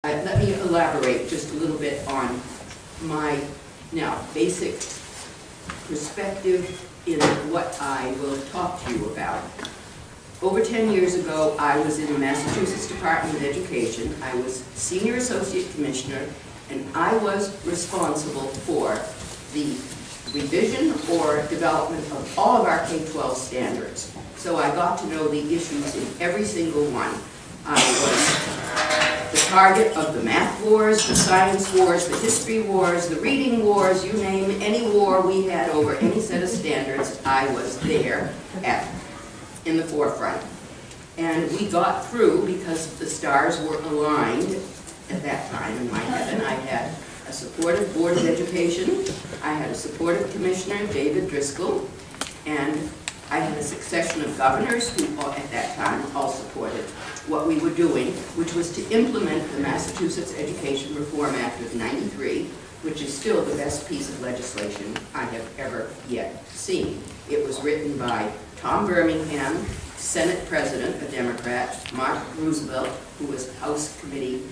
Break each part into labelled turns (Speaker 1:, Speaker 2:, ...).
Speaker 1: Let me elaborate just a little bit on my now basic perspective in what I will talk to you about. Over 10 years ago, I was in the Massachusetts Department of Education. I was Senior Associate Commissioner, and I was responsible for the revision or development of all of our K-12 standards. So I got to know the issues in every single one. I was the target of the math wars, the science wars, the history wars, the reading wars, you name any war we had over any set of standards, I was there in the forefront. And we got through because the stars were aligned at that time in my heaven. I had a supportive Board of Education, I had a supportive Commissioner, David Driscoll, and I had a succession of governors who at that time all supported what we were doing, which was to implement the Massachusetts Education Reform Act of '93, which is still the best piece of legislation I have ever yet seen. It was written by Tom Birmingham, Senate President, a Democrat, Mark Roosevelt, who was House Committee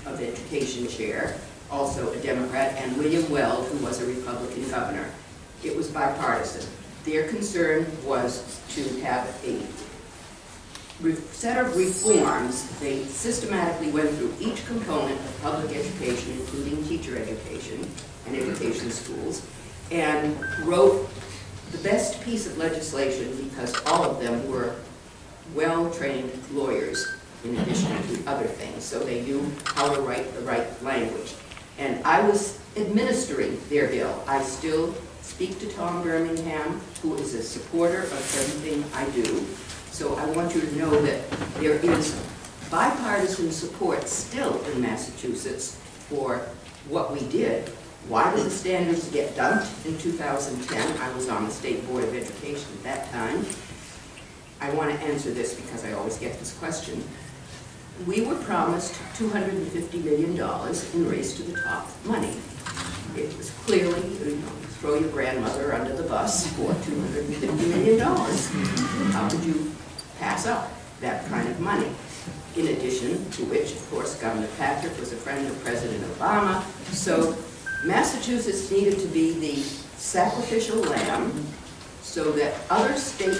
Speaker 1: of Education Chair, also a Democrat, and William Weld, who was a Republican governor. It was bipartisan. Their concern was to have a set of reforms. They systematically went through each component of public education, including teacher education and education schools, and wrote the best piece of legislation because all of them were well-trained lawyers in addition to other things, so they knew how to write the right language. And I was administering their bill. I still speak to Tom Birmingham, who is a supporter of everything I do. So I want you to know that there is bipartisan support still in Massachusetts for what we did. Why did the standards get dumped in 2010? I was on the State Board of Education at that time. I want to answer this because I always get this question. We were promised $250 million in Race to the Top money. It was clearly, throw your grandmother under the bus for $250 million. How could you pass up that kind of money? In addition to which, of course, Governor Patrick was a friend of President Obama. So Massachusetts needed to be the sacrificial lamb so that other state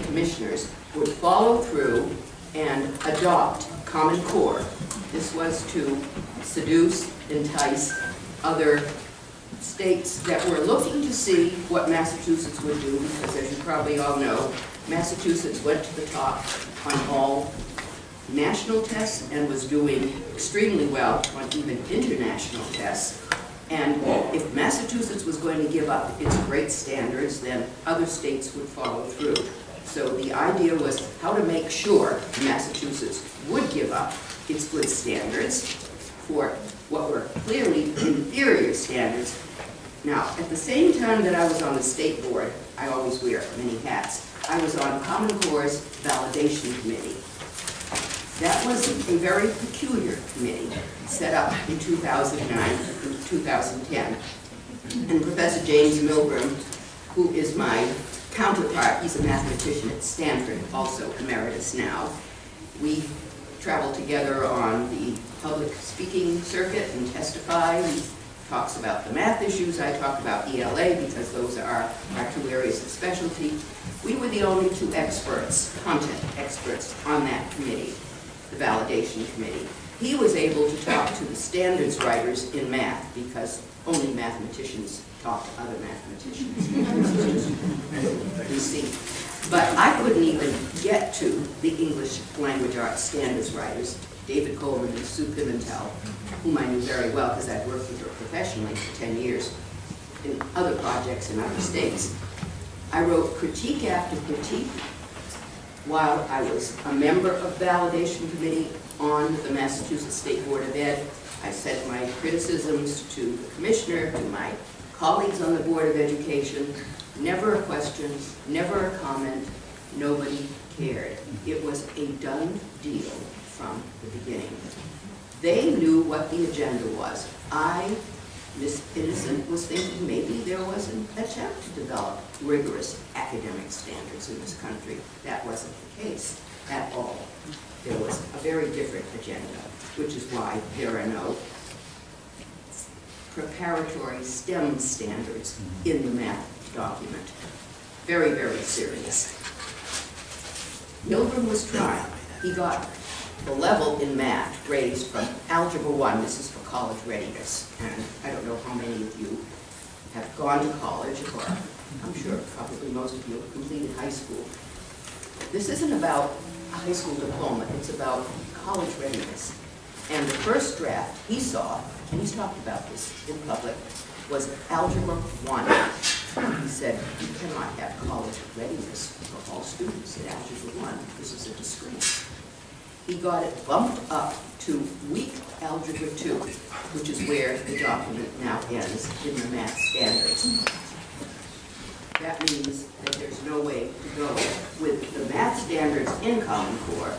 Speaker 1: commissioners would follow through and adopt Common Core. This was to seduce, entice other states that were looking to see what Massachusetts would do, because as you probably all know, Massachusetts went to the top on all national tests and was doing extremely well on even international tests. And if Massachusetts was going to give up its great standards, then other states would follow through. So the idea was how to make sure Massachusetts would give up its good standards for what were clearly inferior standards. Now, at the same time that I was on the state board, I always wear many hats, I was on Common Core's validation committee. That was a very peculiar committee set up in 2009 through 2010. And Professor James Milgram, who is my counterpart, he's a mathematician at Stanford, also emeritus now. We travel together on the public speaking circuit and testify. He talks about the math issues, I talk about ELA because those are our two areas of specialty. We were the only two experts, content experts, on that committee, the validation committee. He was able to talk to the standards writers in math because only mathematicians talk to other mathematicians. You see. But I couldn't even get to the English language arts standards writers, David Coleman and Sue Pimentel, whom I knew very well because I'd worked with her professionally for 10 years in other projects in other states. I wrote critique after critique while I was a member of the validation committee on the Massachusetts State Board of Ed. I sent my criticisms to the commissioner, to my colleagues on the Board of Education. Never a question, never a comment, nobody cared. It was a done deal from the beginning. They knew what the agenda was. I, Miss Innocent, was thinking maybe there was an attempt to develop rigorous academic standards in this country. That wasn't the case at all. There was a very different agenda. which is why there are no preparatory STEM standards in the math document. Very, very serious. Milgram was trying. He got the level in math raised from Algebra 1, this is for college readiness, and I don't know how many of you have gone to college, or I'm sure probably most of you have completed high school. This isn't about a high school diploma, it's about college readiness. And the first draft he saw, and he's talked about this in public, was Algebra 1. He said, you cannot have college readiness for all students at Algebra 1. This is a disgrace. He got it bumped up to weak Algebra 2, which is where the document now ends in the math standards. That means that there's no way to go with the math standards in Common Core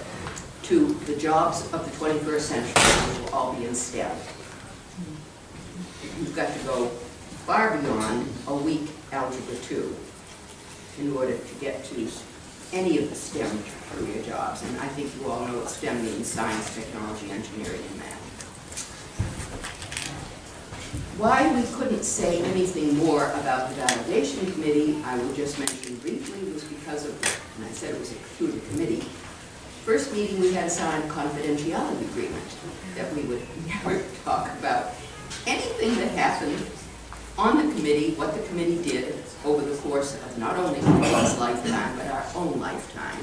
Speaker 1: to the jobs of the 21st century, which will all be in STEM. You've got to go far beyond a weak Algebra 2 in order to get to any of the STEM career jobs. And I think you all know what STEM means: science, technology, engineering, and math. Why we couldn't say anything more about the validation committee, I will just mention briefly, was because of, and I said it was a peculiar committee. First meeting, we had a signed confidentiality agreement that we would never talk about anything that happened on the committee, what the committee did over the course of not only one's lifetime, but our own lifetime.